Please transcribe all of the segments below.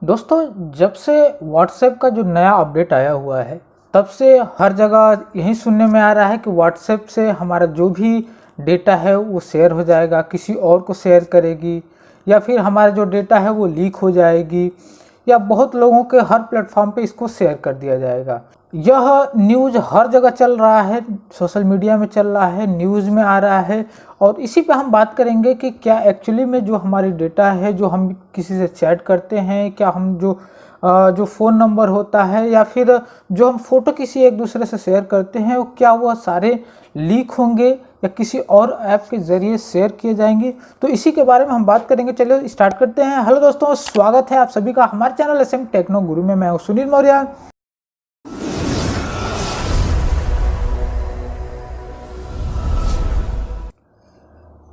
दोस्तों, जब से व्हाट्सएप का जो नया अपडेट आया हुआ है तब से हर जगह यही सुनने में आ रहा है कि व्हाट्सएप से हमारा जो भी डेटा है वो शेयर हो जाएगा, किसी और को शेयर करेगी या फिर हमारा जो डेटा है वो लीक हो जाएगी या बहुत लोगों के हर प्लेटफॉर्म पे इसको शेयर कर दिया जाएगा। यह न्यूज़ हर जगह चल रहा है, सोशल मीडिया में चल रहा है, न्यूज़ में आ रहा है और इसी पे हम बात करेंगे कि क्या एक्चुअली में जो हमारी डेटा है, जो हम किसी से चैट करते हैं, क्या हम जो फ़ोन नंबर होता है या फिर जो हम फ़ोटो किसी एक दूसरे से शेयर करते हैं, वो क्या वह सारे लीक होंगे या किसी और ऐप के ज़रिए शेयर किए जाएंगे। तो इसी के बारे में हम बात करेंगे। चलिए स्टार्ट करते हैं। हेलो दोस्तों, स्वागत है आप सभी का हमारे चैनल एसएम टेक्नो गुरु में। मैं हूं सुनील मौर्य।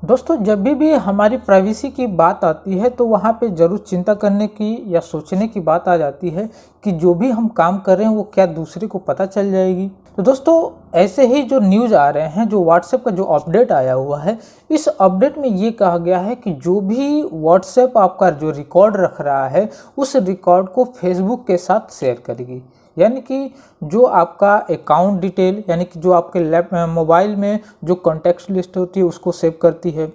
दोस्तों, जब भी हमारी प्राइवेसी की बात आती है तो वहाँ पे ज़रूर चिंता करने की या सोचने की बात आ जाती है कि जो भी हम काम कर रहे हैं वो क्या दूसरे को पता चल जाएगी। तो दोस्तों, ऐसे ही जो न्यूज़ आ रहे हैं, जो व्हाट्सएप का जो अपडेट आया हुआ है, इस अपडेट में ये कहा गया है कि जो भी व्हाट्सएप आपका जो रिकॉर्ड रख रहा है उस रिकॉर्ड को फेसबुक के साथ शेयर करेगी। यानी कि जो आपका अकाउंट डिटेल, यानी कि जो आपके मोबाइल में जो कॉन्टैक्ट लिस्ट होती है उसको सेव करती है।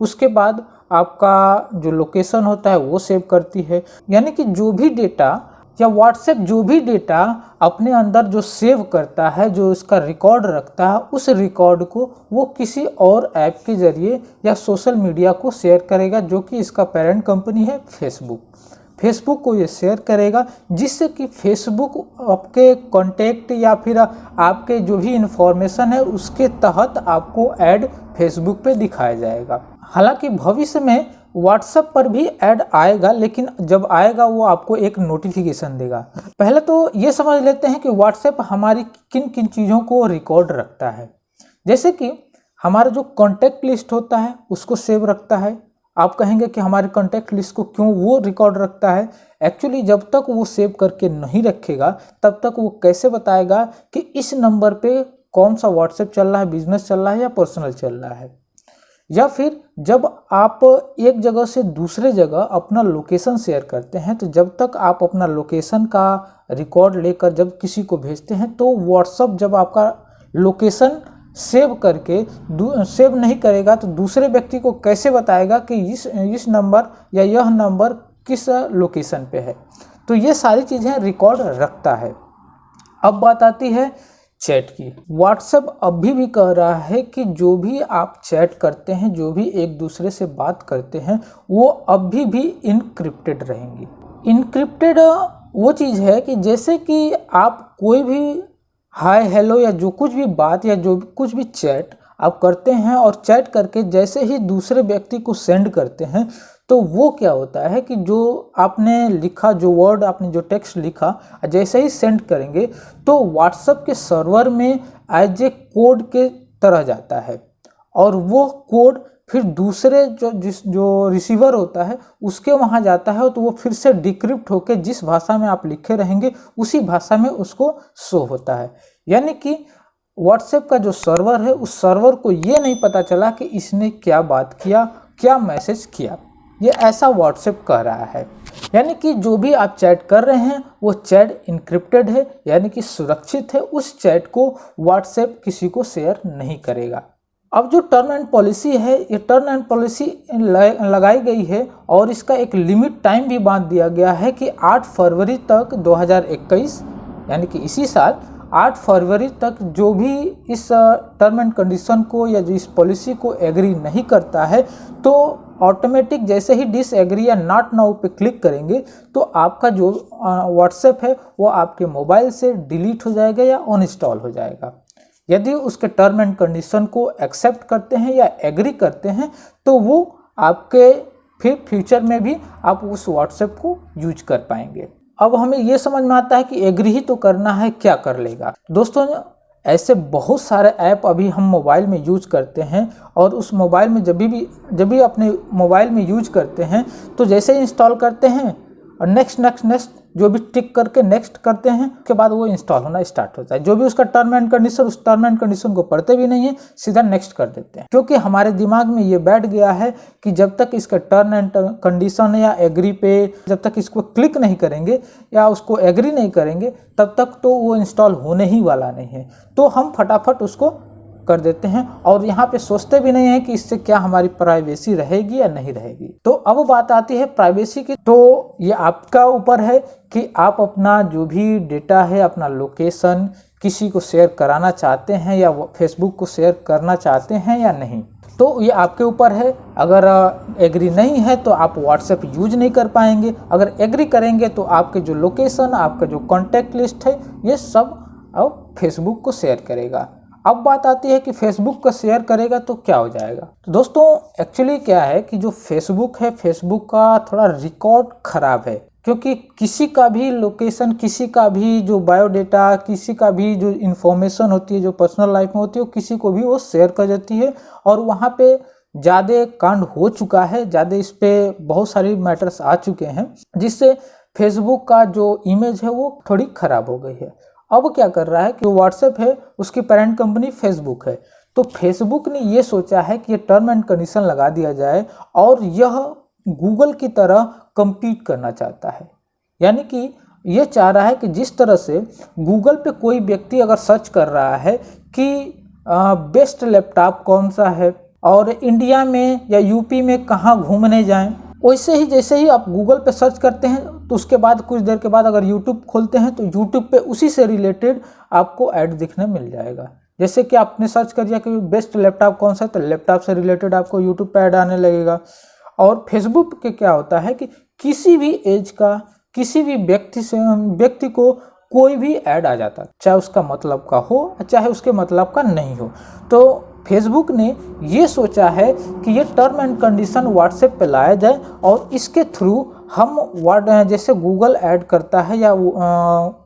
उसके बाद आपका जो लोकेशन होता है वो सेव करती है। यानी कि जो भी डेटा या व्हाट्सएप जो भी डेटा अपने अंदर जो सेव करता है, जो इसका रिकॉर्ड रखता है, उस रिकॉर्ड को वो किसी और ऐप के ज़रिए या सोशल मीडिया को शेयर करेगा, जो कि इसका पेरेंट कंपनी है फेसबुक को ये शेयर करेगा, जिससे कि फेसबुक आपके कॉन्टैक्ट या फिर आपके जो भी इंफॉर्मेशन है उसके तहत आपको ऐड फेसबुक पे दिखाया जाएगा। हालांकि भविष्य में व्हाट्सएप पर भी ऐड आएगा, लेकिन जब आएगा वो आपको एक नोटिफिकेशन देगा। पहले तो ये समझ लेते हैं कि व्हाट्सएप हमारी किन किन चीज़ों को रिकॉर्ड रखता है। जैसे कि हमारा जो कॉन्टैक्ट लिस्ट होता है उसको सेव रखता है। आप कहेंगे कि हमारे कॉन्टैक्ट लिस्ट को क्यों वो रिकॉर्ड रखता है? एक्चुअली जब तक वो सेव करके नहीं रखेगा तब तक वो कैसे बताएगा कि इस नंबर पे कौन सा व्हाट्सएप चल रहा है, बिजनेस चल रहा है या पर्सनल चल रहा है। या फिर जब आप एक जगह से दूसरे जगह अपना लोकेशन शेयर करते हैं, तो जब तक आप अपना लोकेशन का रिकॉर्ड लेकर जब किसी को भेजते हैं तो व्हाट्सएप जब आपका लोकेशन सेव करके सेव नहीं करेगा तो दूसरे व्यक्ति को कैसे बताएगा कि इस नंबर या यह नंबर किस लोकेशन पे है। तो ये सारी चीज़ें रिकॉर्ड रखता है। अब बात आती है चैट की। व्हाट्सएप अभी भी कह रहा है कि जो भी आप चैट करते हैं, जो भी एक दूसरे से बात करते हैं, वो अभी भी इनक्रिप्टेड रहेंगी। इनक्रिप्टेड वो चीज़ है कि जैसे कि आप कोई भी हाय हेलो या जो कुछ भी बात या जो कुछ भी चैट आप करते हैं और चैट करके जैसे ही दूसरे व्यक्ति को सेंड करते हैं, तो वो क्या होता है कि जो आपने लिखा, जो वर्ड आपने जो टेक्स्ट लिखा, जैसे ही सेंड करेंगे तो व्हाट्सएप के सर्वर में एज ए कोड के तरह जाता है और वो कोड फिर दूसरे जो रिसीवर होता है उसके वहाँ जाता है, तो वो फिर से डिक्रिप्ट होकर जिस भाषा में आप लिखे रहेंगे उसी भाषा में उसको शो होता है। यानी कि व्हाट्सएप का जो सर्वर है उस सर्वर को ये नहीं पता चला कि इसने क्या बात किया, क्या मैसेज किया। ये ऐसा व्हाट्सएप कह रहा है। यानी कि जो भी आप चैट कर रहे हैं वो चैट इनक्रिप्टेड है, यानी कि सुरक्षित है। उस चैट को व्हाट्सएप किसी को शेयर नहीं करेगा। अब जो टर्म एंड पॉलिसी है, ये टर्म एंड पॉलिसी लगाई गई है और इसका एक लिमिट टाइम भी बांध दिया गया है कि 8 फरवरी तक 2021, यानी कि इसी साल 8 फरवरी तक जो भी इस टर्म एंड कंडीशन को या जो इस पॉलिसी को एग्री नहीं करता है, तो ऑटोमेटिक जैसे ही डिसएग्री या नॉट नाउ पे क्लिक करेंगे तो आपका जो व्हाट्सएप है वो आपके मोबाइल से डिलीट हो जाएगा या अनइंस्टॉल हो जाएगा। यदि उसके टर्म एंड कंडीशन को एक्सेप्ट करते हैं या एग्री करते हैं तो वो आपके फिर फ्यूचर में भी आप उस व्हाट्सएप को यूज कर पाएंगे। अब हमें ये समझ में आता है कि एग्री ही तो करना है, क्या कर लेगा। दोस्तों, ऐसे बहुत सारे ऐप अभी हम मोबाइल में यूज करते हैं और उस मोबाइल में जब भी अपने मोबाइल में यूज करते हैं तो जैसे इंस्टॉल करते हैं और नेक्स्ट नेक्स्ट नेक्स्ट जो भी टिक करके नेक्स्ट करते हैं, उसके बाद वो इंस्टॉल होना स्टार्ट होता है। जो भी उसका टर्म एंड कंडीशन, उस टर्म एंड कंडीशन को पढ़ते भी नहीं है, सीधा नेक्स्ट कर देते हैं, क्योंकि हमारे दिमाग में ये बैठ गया है कि जब तक इसका टर्म एंड कंडीशन या एग्री पे जब तक इसको क्लिक नहीं करेंगे या उसको एग्री नहीं करेंगे तब तक तो वो इंस्टॉल होने ही वाला नहीं है। तो हम फटाफट उसको कर देते हैं और यहाँ पे सोचते भी नहीं है कि इससे क्या हमारी प्राइवेसी रहेगी या नहीं रहेगी। तो अब बात आती है प्राइवेसी की। तो ये आपका ऊपर है कि आप अपना जो भी डेटा है, अपना लोकेशन किसी को शेयर कराना चाहते हैं या फेसबुक को शेयर करना चाहते हैं या नहीं। तो ये आपके ऊपर है। अगर एग्री नहीं है तो आप व्हाट्सएप यूज नहीं कर पाएंगे। अगर एग्री करेंगे तो आपके जो लोकेशन, आपका जो कॉन्टैक्ट लिस्ट है, ये सब अब फेसबुक को शेयर करेगा। अब बात आती है कि फेसबुक का शेयर करेगा तो क्या हो जाएगा। तो दोस्तों एक्चुअली क्या है कि जो फेसबुक है, फेसबुक का थोड़ा रिकॉर्ड खराब है, क्योंकि किसी का भी लोकेशन, किसी का भी जो बायोडेटा, किसी का भी जो इन्फॉर्मेशन होती है, जो पर्सनल लाइफ में होती है, वो किसी को भी वो शेयर कर देती है। और वहाँ पे ज़्यादा कांड हो चुका है, ज़्यादा इस पर बहुत सारी मैटर्स आ चुके हैं, जिससे फेसबुक का जो इमेज है वो थोड़ी खराब हो गई है। अब क्या कर रहा है कि व्हाट्सएप है, उसकी पेरेंट कंपनी फेसबुक है। तो फेसबुक ने ये सोचा है कि ये टर्म एंड कंडीशन लगा दिया जाए और यह गूगल की तरह compete करना चाहता है। यानी कि ये चाह रहा है कि जिस तरह से गूगल पे कोई व्यक्ति अगर सर्च कर रहा है कि बेस्ट लैपटॉप कौन सा है और इंडिया में या यूपी में कहाँ घूमने जाएं, वैसे ही जैसे ही आप गूगल पे सर्च करते हैं तो उसके बाद कुछ देर के बाद अगर यूट्यूब खोलते हैं तो यूट्यूब पे उसी से रिलेटेड आपको ऐड दिखने मिल जाएगा। जैसे कि आपने सर्च कर दिया कि बेस्ट लैपटॉप कौन सा है, तो लैपटॉप से रिलेटेड आपको यूट्यूब पे ऐड आने लगेगा। और फेसबुक के क्या होता है कि किसी भी एज का, किसी भी व्यक्ति को कोई भी ऐड आ जाता है, चाहे उसका मतलब का हो चाहे उसके मतलब का नहीं हो। तो फेसबुक ने ये सोचा है कि ये टर्म एंड कंडीशन व्हाट्सएप पे लाया जाए और इसके थ्रू हम जैसे गूगल ऐड करता है या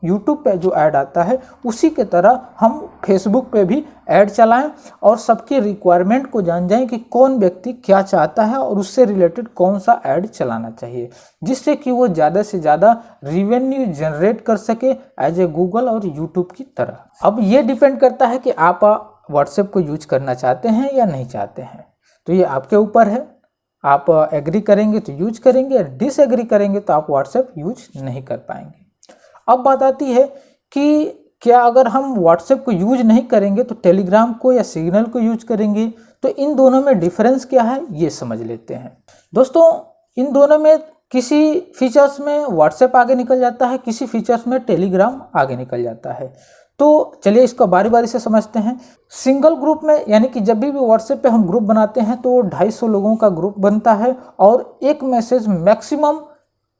यूट्यूब पे जो ऐड आता है उसी के तरह हम फेसबुक पे भी ऐड चलाएं और सबकी रिक्वायरमेंट को जान जाएं कि कौन व्यक्ति क्या चाहता है और उससे रिलेटेड कौन सा ऐड चलाना चाहिए, जिससे कि वो ज़्यादा से ज़्यादा रिवेन्यू जनरेट कर सके एज ए गूगल और यूट्यूब की तरह। अब ये डिपेंड करता है कि आप व्हाट्सएप को यूज करना चाहते हैं या नहीं चाहते हैं, तो ये आपके ऊपर है। आप एग्री करेंगे तो यूज करेंगे, डिसएग्री करेंगे तो आप व्हाट्सएप यूज नहीं कर पाएंगे। अब बात आती है कि क्या अगर हम व्हाट्सएप को यूज नहीं करेंगे तो टेलीग्राम को या सिग्नल को यूज करेंगे, तो इन दोनों में डिफरेंस क्या है ये समझ लेते हैं। दोस्तों इन दोनों में किसी फीचर्स में व्हाट्सएप आगे निकल जाता है, किसी फीचर्स में टेलीग्राम आगे निकल जाता है। तो चलिए इसको बारी बारी से समझते हैं। सिंगल ग्रुप में यानी कि जब भी व्हाट्सएप पे हम ग्रुप बनाते हैं तो 250 लोगों का ग्रुप बनता है और एक मैसेज मैक्सिमम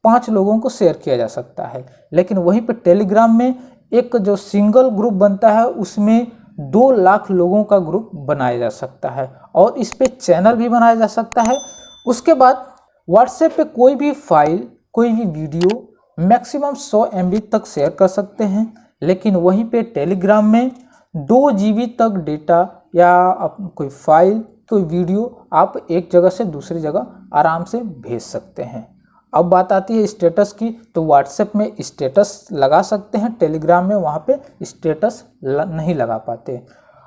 5 लोगों को शेयर किया जा सकता है। लेकिन वहीं पे टेलीग्राम में एक जो सिंगल ग्रुप बनता है उसमें 2 लाख लोगों का ग्रुप बनाया जा सकता है और इस पे चैनल भी बनाया जा सकता है। उसके बाद व्हाट्सएप पे कोई भी फाइल, कोई भी वीडियो मैक्सिमम 100 MB तक शेयर कर सकते हैं, लेकिन वहीं पे टेलीग्राम में 2 GB तक डेटा या कोई फाइल, कोई वीडियो आप एक जगह से दूसरी जगह आराम से भेज सकते हैं। अब बात आती है स्टेटस की, तो व्हाट्सएप में स्टेटस लगा सकते हैं, टेलीग्राम में वहाँ पे स्टेटस नहीं लगा पाते।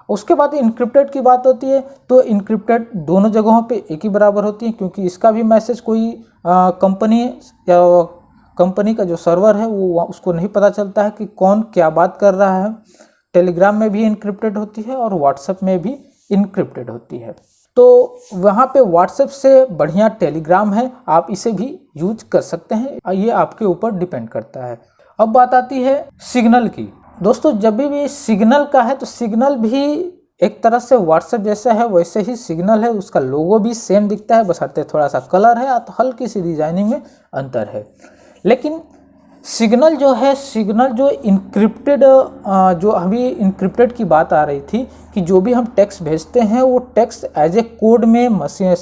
उसके बाद इनक्रिप्टेड की बात होती है, तो इनक्रिप्टेड दोनों जगहों पे एक ही बराबर होती है, क्योंकि इसका भी मैसेज कोई कंपनी या कंपनी का जो सर्वर है वो उसको नहीं पता चलता है कि कौन क्या बात कर रहा है। टेलीग्राम में भी इनक्रिप्टेड होती है और व्हाट्सएप में भी इनक्रिप्टेड होती है। तो वहाँ पे व्हाट्सएप से बढ़िया टेलीग्राम है, आप इसे भी यूज कर सकते हैं, ये आपके ऊपर डिपेंड करता है। अब बात आती है सिग्नल की। दोस्तों जब भी सिग्नल का है तो सिग्नल भी एक तरह से व्हाट्सएप जैसा है, वैसे ही सिग्नल है, उसका लोगो भी सेम दिखता है, बस हटते थोड़ा सा कलर है तो हल्की सी डिजाइनिंग में अंतर है। लेकिन सिग्नल जो है, सिग्नल जो इनक्रिप्टेड, जो अभी इनक्रिप्टेड की बात आ रही थी कि जो भी हम टेक्स्ट भेजते हैं वो टेक्स्ट एज ए कोड में मशीन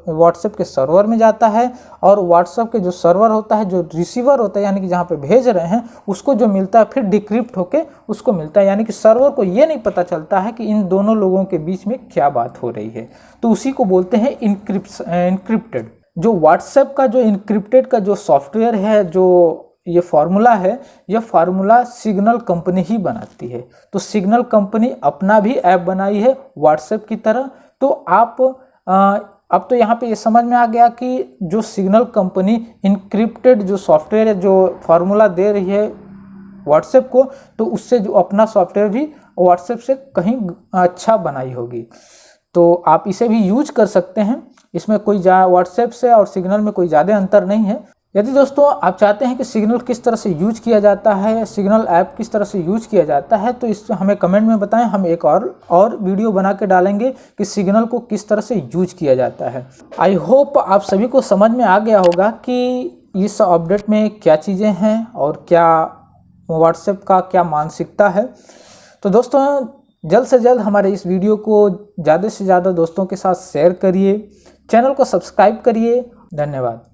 व्हाट्सएप के सर्वर में जाता है और व्हाट्सएप के जो सर्वर होता है, जो रिसीवर होता है यानी कि जहाँ पे भेज रहे हैं उसको जो मिलता है फिर डिक्रिप्ट होके उसको मिलता है, यानी कि सर्वर को ये नहीं पता चलता है कि इन दोनों लोगों के बीच में क्या बात हो रही है, तो उसी को बोलते हैं इनक्रिप्टेड। जो व्हाट्सएप का जो इनक्रिप्टेड का जो सॉफ्टवेयर है, जो ये फार्मूला है, यह फार्मूला सिग्नल कंपनी ही बनाती है। तो सिग्नल कंपनी अपना भी ऐप बनाई है व्हाट्सएप की तरह। तो आप अब तो यहाँ पे ये समझ में आ गया कि जो सिग्नल कंपनी इनक्रिप्टेड जो सॉफ्टवेयर है, जो फार्मूला दे रही है व्हाट्सएप को, तो उससे जो अपना सॉफ्टवेयर भी व्हाट्सएप से कहीं अच्छा बनाई होगी। तो आप इसे भी यूज कर सकते हैं, इसमें कोई व्हाट्सएप से और सिग्नल में कोई ज़्यादा अंतर नहीं है। यदि दोस्तों आप चाहते हैं कि सिग्नल किस तरह से यूज किया जाता है, सिग्नल ऐप किस तरह से यूज किया जाता है, तो इस हमें कमेंट में बताएं। हम एक और वीडियो बना के डालेंगे कि सिग्नल को किस तरह से यूज किया जाता है। आई होप आप सभी को समझ में आ गया होगा कि इस अपडेट में क्या चीज़ें हैं और क्या व्हाट्सएप का क्या मानसिकता है। तो दोस्तों जल्द से जल्द हमारे इस वीडियो को ज़्यादा से ज़्यादा दोस्तों के साथ शेयर करिए, चैनल को सब्सक्राइब करिए। धन्यवाद।